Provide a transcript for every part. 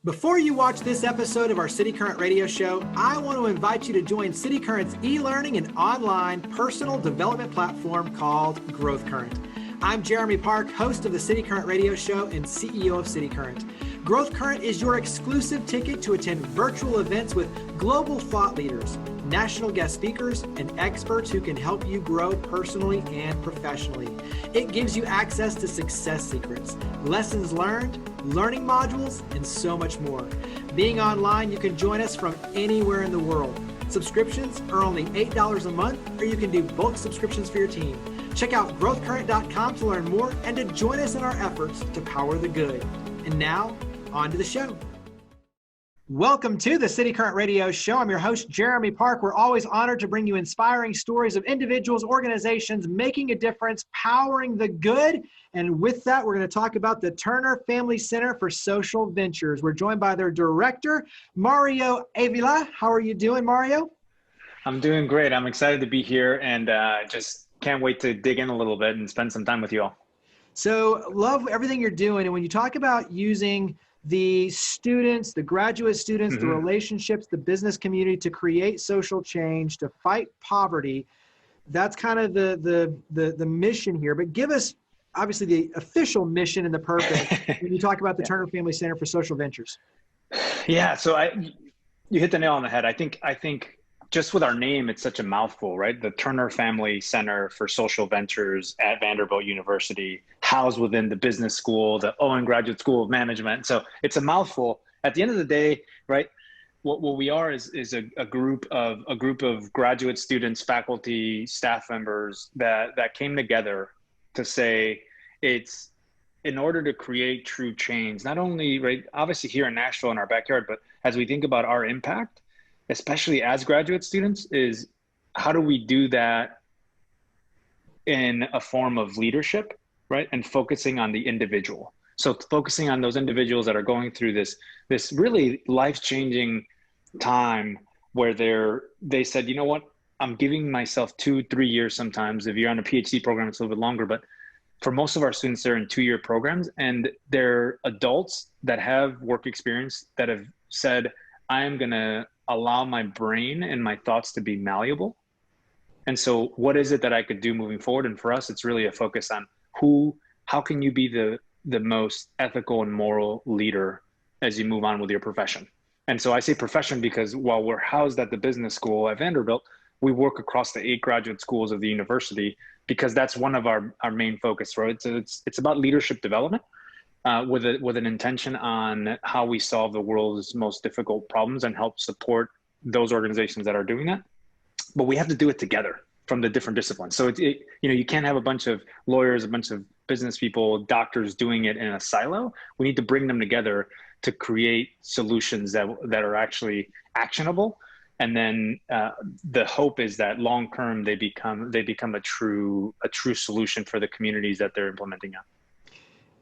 Before you watch this episode of our cityCURRENT radio show, I want to invite you to join cityCURRENT's e-learning and online personal development platform called GrowthCurrent. I'm Jeremy Park, host of the cityCURRENT radio show and CEO of cityCURRENT. GrowthCurrent is your exclusive ticket to attend virtual events with global thought leaders, national guest speakers, and experts who can help you grow personally and professionally. It gives you access to success secrets, lessons learned, learning modules, and so much more. Being online, you can join us from anywhere in the world. Subscriptions are only $8 a month, or you can do bulk subscriptions for your team. Check out growthcurrent.com to learn more and to join us in our efforts to power the good. And now, on to the show. Welcome to the cityCURRENT radio show. I'm your host, Jeremy Park. We're always honored to bring you inspiring stories of individuals, organizations making a difference, powering the good. And with that, we're going to talk about the Turner Family Center for Social Ventures. We're joined by their director, Mario Avila. How are you doing, Mario? I'm doing great. I'm excited to be here and just can't wait to dig in a little bit and spend some time with you all. So love everything you're doing. And when you talk about using the students, the graduate students, the relationships, the business community to create social change, to fight poverty, that's kind of the mission here. But give us, obviously, the official mission and the purpose when you talk about the Turner Family Center for Social Ventures. Yeah, so you hit the nail on the head. I think just with our name, it's such a mouthful, right? The Turner Family Center for Social Ventures at Vanderbilt University, housed within the business school, the Owen Graduate School of Management. So it's a mouthful. At the end of the day, right, what we are is a group of graduate students, faculty, staff members that came together to say it's in order to create true change, not only, right, obviously here in Nashville in our backyard, but as we think about our impact, especially as graduate students, is how do we do that in a form of leadership, right? And focusing on the individual. So focusing on those individuals that are going through this really life-changing time where they said, you know what, I'm giving myself 2-3 years sometimes. If you're on a PhD program, it's a little bit longer, but for most of our students, they're in 2-year programs, and they're adults that have work experience that have said, I am gonna allow my brain and my thoughts to be malleable. And so what is it that I could do moving forward? And for us, it's really a focus on how can you be the most ethical and moral leader as you move on with your profession? And so I say profession because while we're housed at the business school at Vanderbilt, we work across the 8 graduate schools of the university because that's one of our main focus, right? So it's about leadership development with an intention on how we solve the world's most difficult problems and help support those organizations that are doing that. But we have to do it together from the different disciplines. So you can't have a bunch of lawyers, a bunch of business people, doctors doing it in a silo. We need to bring them together to create solutions that are actually actionable. And then the hope is that long term they become a true solution for the communities that they're implementing on.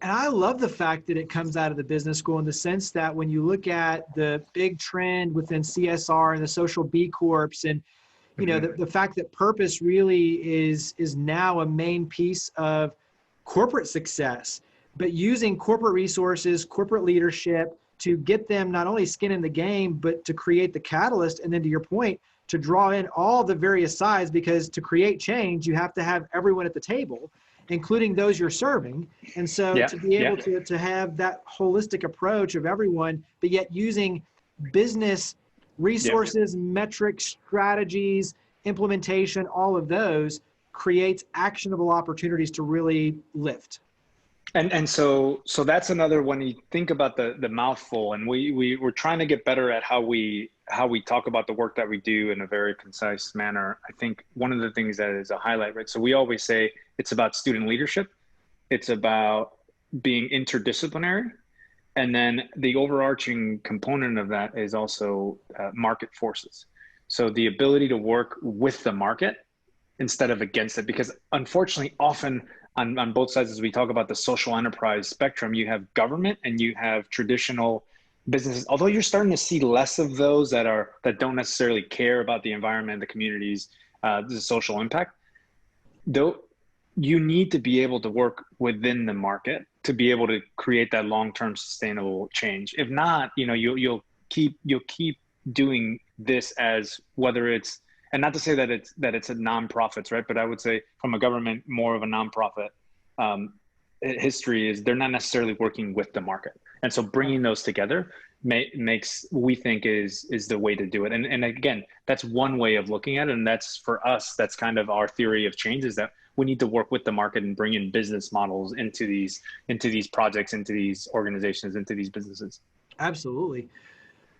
And I love the fact that it comes out of the business school in the sense that when you look at the big trend within CSR and the social B Corps and the fact that purpose really is now a main piece of corporate success, but using corporate resources, corporate leadership to get them not only skin in the game, but to create the catalyst. And then to your point, to draw in all the various sides, because to create change, you have to have everyone at the table, including those you're serving. And so to be able to have that holistic approach of everyone, but yet using business resources, metrics, strategies, implementation, all of those creates actionable opportunities to really lift. And so that's another, when you think about the mouthful, and we're trying to get better at how we talk about the work that we do in a very concise manner. I think one of the things that is a highlight, right? So we always say it's about student leadership. It's about being interdisciplinary. And then the overarching component of that is also market forces. So the ability to work with the market instead of against it, because unfortunately, often on both sides, as we talk about the social enterprise spectrum, you have government and you have traditional businesses. Although you're starting to see less of those that don't necessarily care about the environment, the communities, the social impact. Though you need to be able to work within the market to be able to create that long-term sustainable change. If not, you'll keep doing this as whether it's, and not to say that it's a nonprofits, right? But I would say from a government, more of a nonprofit history is they're not necessarily working with the market. And so bringing those together makes, we think, is the way to do it. And again, that's one way of looking at it. And that's, for us, that's kind of our theory of change, is that we need to work with the market and bring in business models into these projects, into these organizations, into these businesses. Absolutely.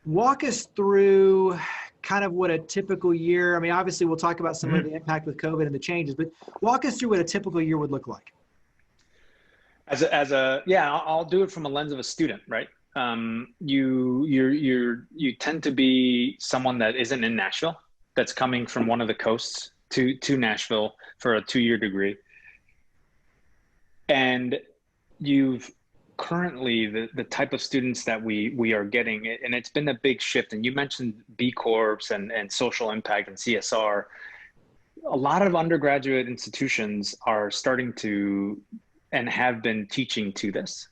Walk us through kind of what a typical year, I mean, obviously we'll talk about some of the impact with COVID and the changes, but walk us through what a typical year would look like. I'll do it from a lens of a student, right? You tend to be someone that isn't in Nashville, that's coming from one of the coasts to Nashville for a 2-year degree. And you've currently, the type of students that we are getting, and it's been a big shift. And you mentioned B Corps and social impact and CSR. A lot of undergraduate institutions are starting to, and have been teaching to this,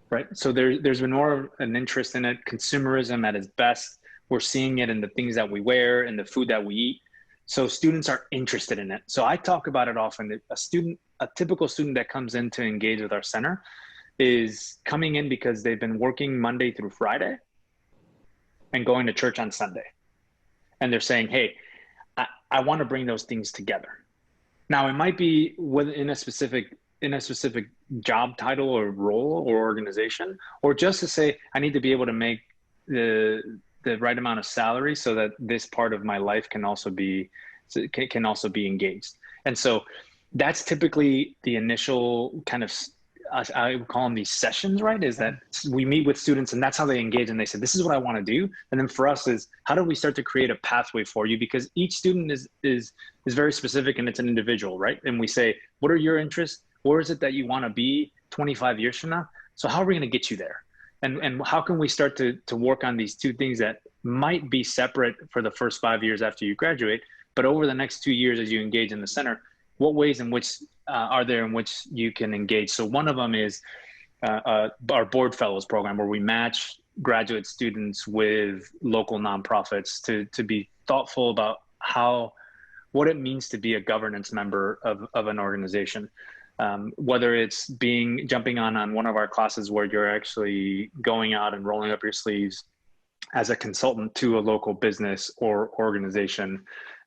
right? So there's been more of an interest in it. Consumerism at its best. We're seeing it in the things that we wear and the food that we eat. So students are interested in it. So I talk about it often. A typical student that comes in to engage with our center is coming in because they've been working Monday through Friday and going to church on Sunday. And they're saying, hey, I want to bring those things together. Now, it might be within a specific job title or role or organization, or just to say, I need to be able to make the right amount of salary so that this part of my life can also be engaged. And so that's typically the initial kind of, I would call them these sessions, right? Is that we meet with students and that's how they engage, and they say, this is what I want to do. And then for us is, how do we start to create a pathway for you? Because each student is very specific and it's an individual, right? And we say, what are your interests? Where is it that you want to be 25 years from now? So how are we going to get you there? And how can we start to work on these two things that might be separate for the first 5 years after you graduate, but over the next 2 years as you engage in the center, what ways in which are there in which you can engage? So one of them is our Board Fellows program, where we match graduate students with local nonprofits to be thoughtful about what it means to be a governance member of an organization. Whether it's jumping on one of our classes where you're actually going out and rolling up your sleeves as a consultant to a local business or organization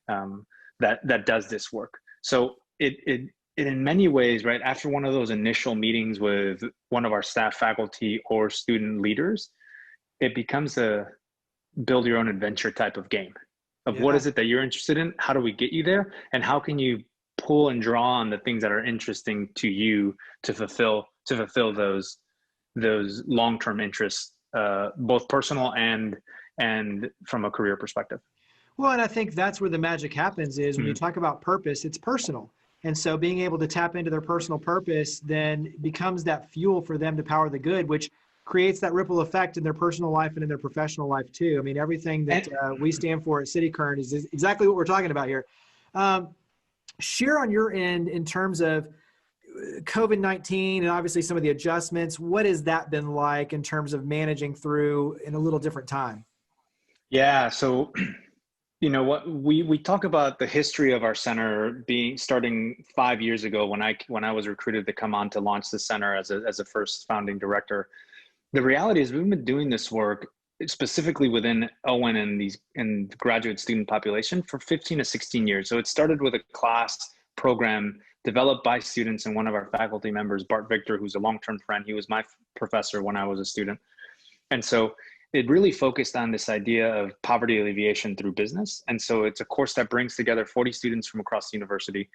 that does this work. So it in many ways, right, after one of those initial meetings with one of our staff, faculty, or student leaders, it becomes a build your own adventure type of game of what is it that you're interested in? How do we get you there? And how can you pull and draw on the things that are interesting to you to fulfill those long-term interests, both personal and from a career perspective. Well, and I think that's where the magic happens is when you talk about purpose, it's personal. And so being able to tap into their personal purpose then becomes that fuel for them to power the good, which creates that ripple effect in their personal life and in their professional life too. I mean, everything that we stand for at cityCURRENT is exactly what we're talking about here. Share on your end in terms of COVID-19 and obviously some of the adjustments. What has that been like in terms of managing through in a little different time? Yeah, so what we talk about the history of our center starting 5 years ago when I was recruited to come on to launch the center as a first founding director. The reality is we've been doing this work specifically within Owen and the graduate student population for 15 to 16 years. So it started with a class program developed by students, and one of our faculty members, Bart Victor, who's a long-term friend, he was my professor when I was a student. And so it really focused on this idea of poverty alleviation through business. And so it's a course that brings together 40 students from across the university.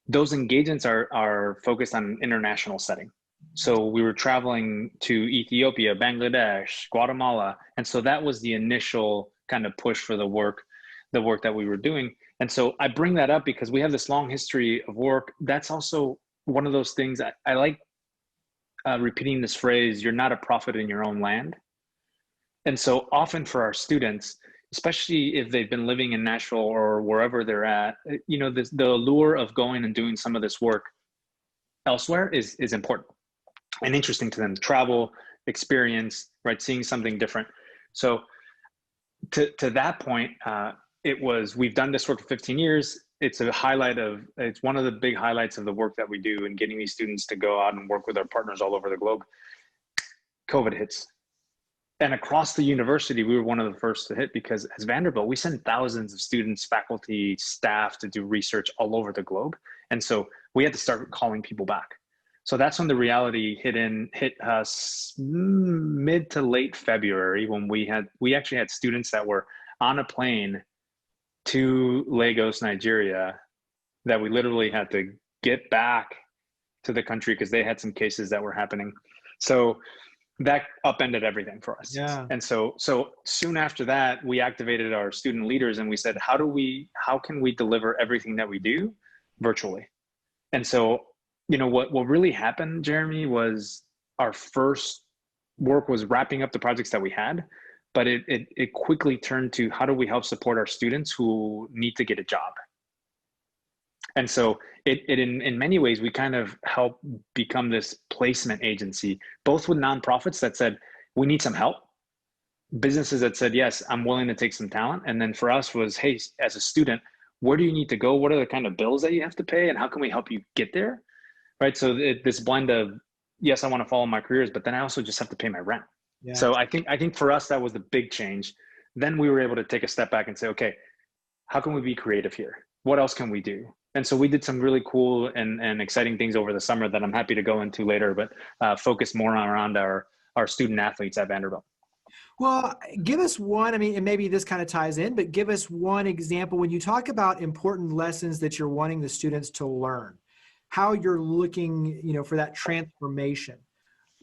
Those engagements are focused on an international setting. So we were traveling to Ethiopia, Bangladesh, Guatemala. And so that was the initial kind of push for the work that we were doing. And so I bring that up because we have this long history of work. That's also one of those things I like repeating this phrase, you're not a prophet in your own land. And so often for our students, especially if they've been living in Nashville or wherever they're at, the allure of going and doing some of this work elsewhere is important and interesting to them. Travel, experience, right? Seeing something different. So to that point, we've done this work for 15 years. It's one of the big highlights of the work that we do in getting these students to go out and work with our partners all over the globe. COVID hits. And across the university, we were one of the first to hit, because as Vanderbilt, we send thousands of students, faculty, staff to do research all over the globe. And so we had to start calling people back. So that's when the reality hit us mid to late February, when we actually had students that were on a plane to Lagos, Nigeria, that we literally had to get back to the country because they had some cases that were happening. So that upended everything for us. Yeah. And so soon after that, we activated our student leaders and we said, how can we deliver everything that we do virtually? And so, what really happened, Jeremy, was our first work was wrapping up the projects that we had, but it quickly turned to, how do we help support our students who need to get a job? And so in many ways, we kind of help become this placement agency, both with nonprofits that said, we need some help, businesses that said, yes, I'm willing to take some talent. And then for us was, hey, as a student, where do you need to go? What are the kind of bills that you have to pay? And how can we help you get there? Right. So this blend of, yes, I want to follow my careers, but then I also just have to pay my rent. Yeah. So I think for us, that was the big change. Then we were able to take a step back and say, okay, how can we be creative here? What else can we do? And so we did some really cool and exciting things over the summer that I'm happy to go into later, but focus more around our student athletes at Vanderbilt. Well, give us one, and maybe this kind of ties in, but give us one example when you talk about important lessons that you're wanting the students to learn, how you're looking, for that transformation.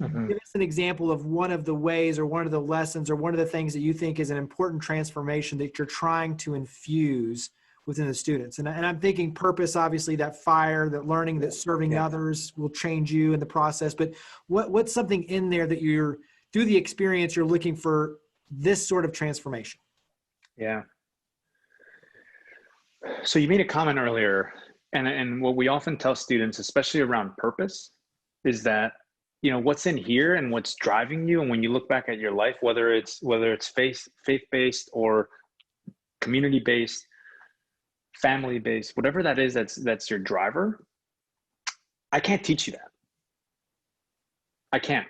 Mm-hmm. Give us an example of one of the ways or one of the lessons or one of the things that you think is an important transformation that you're trying to infuse within the students. And I'm thinking purpose, obviously, that fire, that learning, that serving others will change you in the process. But what's something in there that you're, through the experience, you're looking for this sort of transformation? Yeah. So you made a comment earlier, and what we often tell students, especially around purpose, is that, what's in here and what's driving you. And when you look back at your life, whether it's faith-based or community-based, family-based, whatever that is, that's your driver, I can't teach you that. I can't.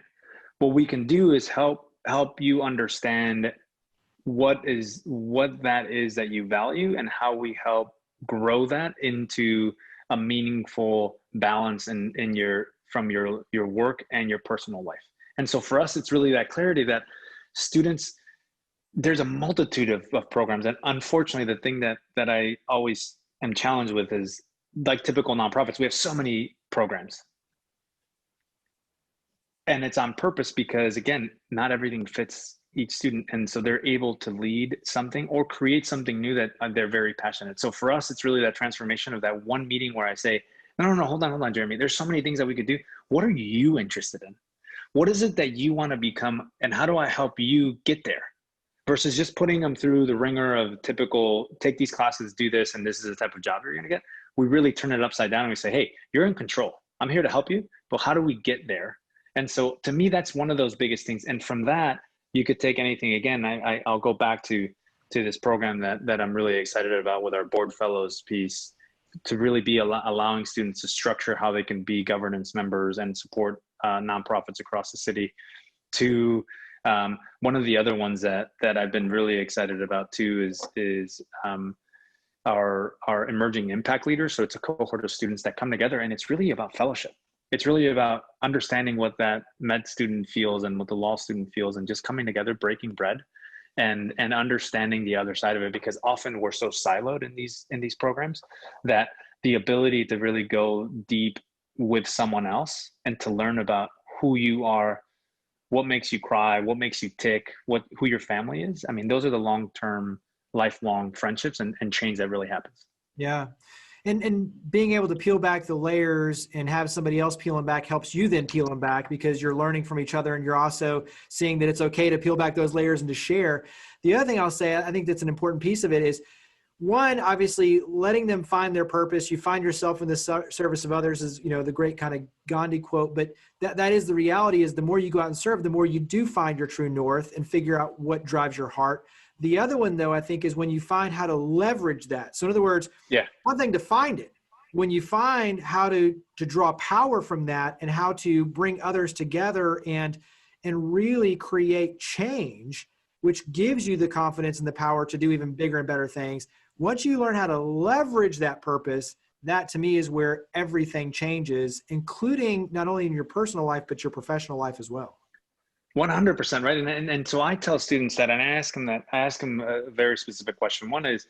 What we can do is help you understand what that is that you value, and how we help grow that into a meaningful balance from your work and your personal life. And so for us, it's really that clarity that students, there's a multitude of programs. And unfortunately, the thing that I always am challenged with is, like typical nonprofits, we have so many programs. And it's on purpose because, again, not everything fits each student. And so they're able to lead something or create something new that they're very passionate. So for us, it's really that transformation of that one meeting where I say, no, hold on, Jeremy. There's so many things that we could do. What are you interested in? What is it that you want to become? And how do I help you get there? Versus just putting them through the ringer of typical, take these classes, do this, and this is the type of job you're going to get. We really turn it upside down and we say, hey, you're in control. I'm here to help you, but how do we get there? And so to me, that's one of those biggest things. And from that, you could take anything. Again, I'll go back to this program that I'm really excited about with our board fellows piece, to really be allowing students to structure how they can be governance members and support nonprofits across the city, to one of the other ones that I've been really excited about too is our emerging impact leaders. So it's a cohort of students that come together, and it's really about fellowship. It's really about understanding what that med student feels and what the law student feels, and just coming together, breaking bread, and understanding the other side of it. Because often we're so siloed in these programs that the ability to really go deep with someone else and to learn about who you are, what makes you cry, what makes you tick, who your family is. I mean, those are the long-term, lifelong friendships and change that really happens. Yeah. And being able to peel back the layers and have somebody else peel them back helps you then peel them back, because you're learning from each other and you're also seeing that it's okay to peel back those layers and to share. The other thing I'll say, I think that's an important piece of it, is one, obviously letting them find their purpose. You find yourself in the service of others is, the great kind of Gandhi quote, but that is the reality. Is the more you go out and serve, the more you do find your true north and figure out what drives your heart. The other one, though, I think, is when you find how to leverage that. So in other words, one thing to find it, when you find how to draw power from that and how to bring others together and really create change, which gives you the confidence and the power to do even bigger and better things. Once you learn how to leverage that purpose, that to me is where everything changes, including not only in your personal life, but your professional life as well. 100%, right? And so I tell students that, and I ask them a very specific question. One is,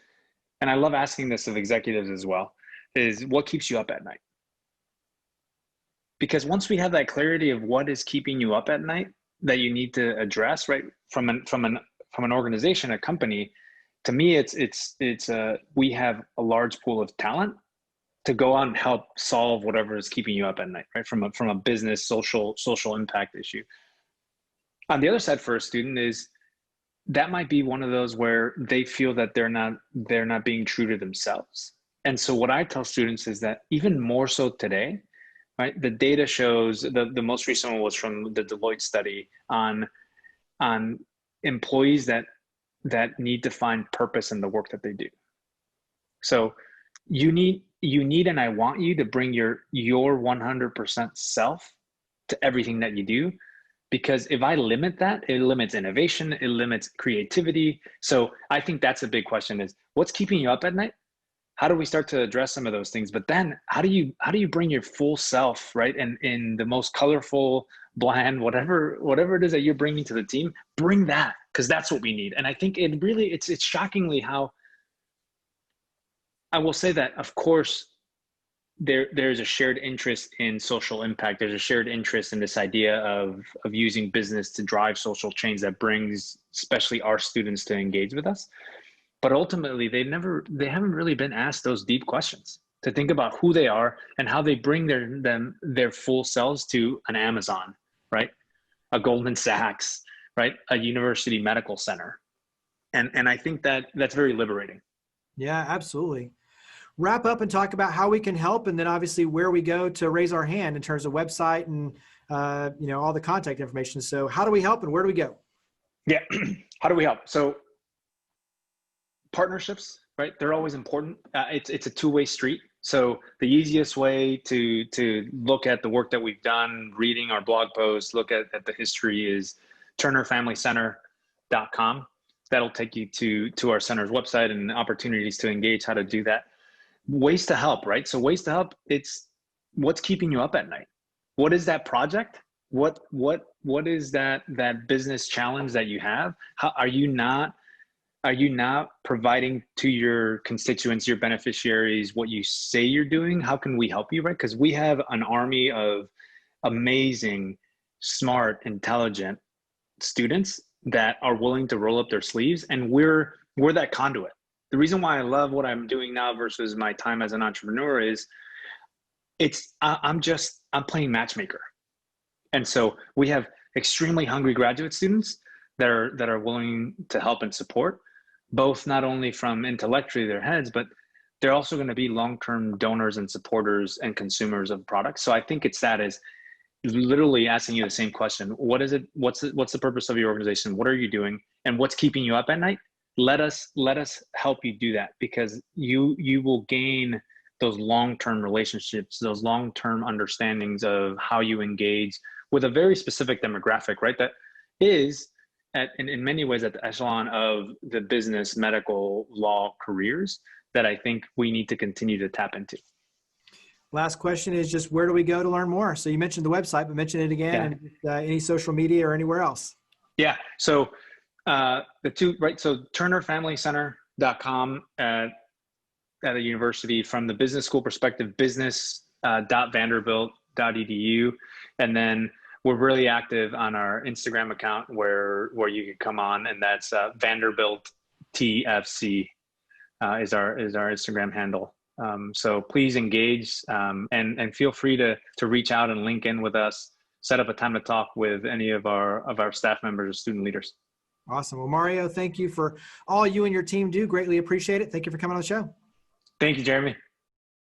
and I love asking this of executives as well, is what keeps you up at night? Because once we have that clarity of what is keeping you up at night that you need to address, right, from an organization, a company, to me, we have a large pool of talent to go out and help solve whatever is keeping you up at night, right? From a business, social impact issue. On the other side, for a student, is that might be one of those where they feel that they're not being true to themselves. And so what I tell students is that even more so today, right? The data shows, the most recent one was from the Deloitte study on employees that need to find purpose in the work that they do. So you need, and I want you to bring your 100% self to everything that you do, because if I limit that, it limits innovation, it limits creativity. So I think that's a big question, is what's keeping you up at night? How do we start to address some of those things? But then how do you bring your full self, right? And in the most colorful, bland, whatever it is that you're bringing to the team, bring that, because that's what we need. And I think it's shockingly how, I will say that, of course, there's a shared interest in social impact. There's a shared interest in this idea of using business to drive social change that brings especially our students to engage with us. But ultimately, they haven't really been asked those deep questions to think about who they are and how they bring their full selves to an Amazon, right? A Goldman Sachs, right? A university medical center. And I think that's very liberating. Yeah, absolutely. Wrap up and talk about how we can help, and then obviously where we go to raise our hand in terms of website and all the contact information. So how do we help and where do we go? Yeah, how do we help? So partnerships, right? They're always important. It's a two-way street. So the easiest way to look at the work that we've done, reading our blog posts, look at the history, is turnerfamilycenter.com. That'll take you to our center's website and opportunities to engage, how to do that. Ways to help, right? So ways to help, it's what's keeping you up at night. What is that project? What is that business challenge that you have? How are you not providing to your constituents, your beneficiaries, what you say you're doing? How can we help you, right? Because we have an army of amazing, smart, intelligent students that are willing to roll up their sleeves, and we're that conduit. The reason why I love what I'm doing now versus my time as an entrepreneur is I'm playing matchmaker. And so we have extremely hungry graduate students that are willing to help and support, both not only from intellectually their heads, but they're also going to be long-term donors and supporters and consumers of products. So I think it's literally asking you the same question. What is it? What's the purpose of your organization? What are you doing? And what's keeping you up at night? Let us help you do that, because you will gain those long-term relationships, those long-term understandings of how you engage with a very specific demographic, right? That is in many ways at the echelon of the business, medical, law careers that I think we need to continue to tap into. Last question is just, where do we go to learn more? So you mentioned the website, but mention it again, and any social media or anywhere else. Yeah. So the two, right? So turnerfamilycenter.com at a university. From the business school perspective, business.vanderbilt.edu. And then we're really active on our Instagram account where you can come on, and that's Vanderbilt TFC is our Instagram handle. So please engage and feel free to reach out and link in with us, set up a time to talk with any of our staff members or student leaders. Awesome. Well, Mario, thank you for all you and your team do. Greatly appreciate it. Thank you for coming on the show. Thank you, Jeremy.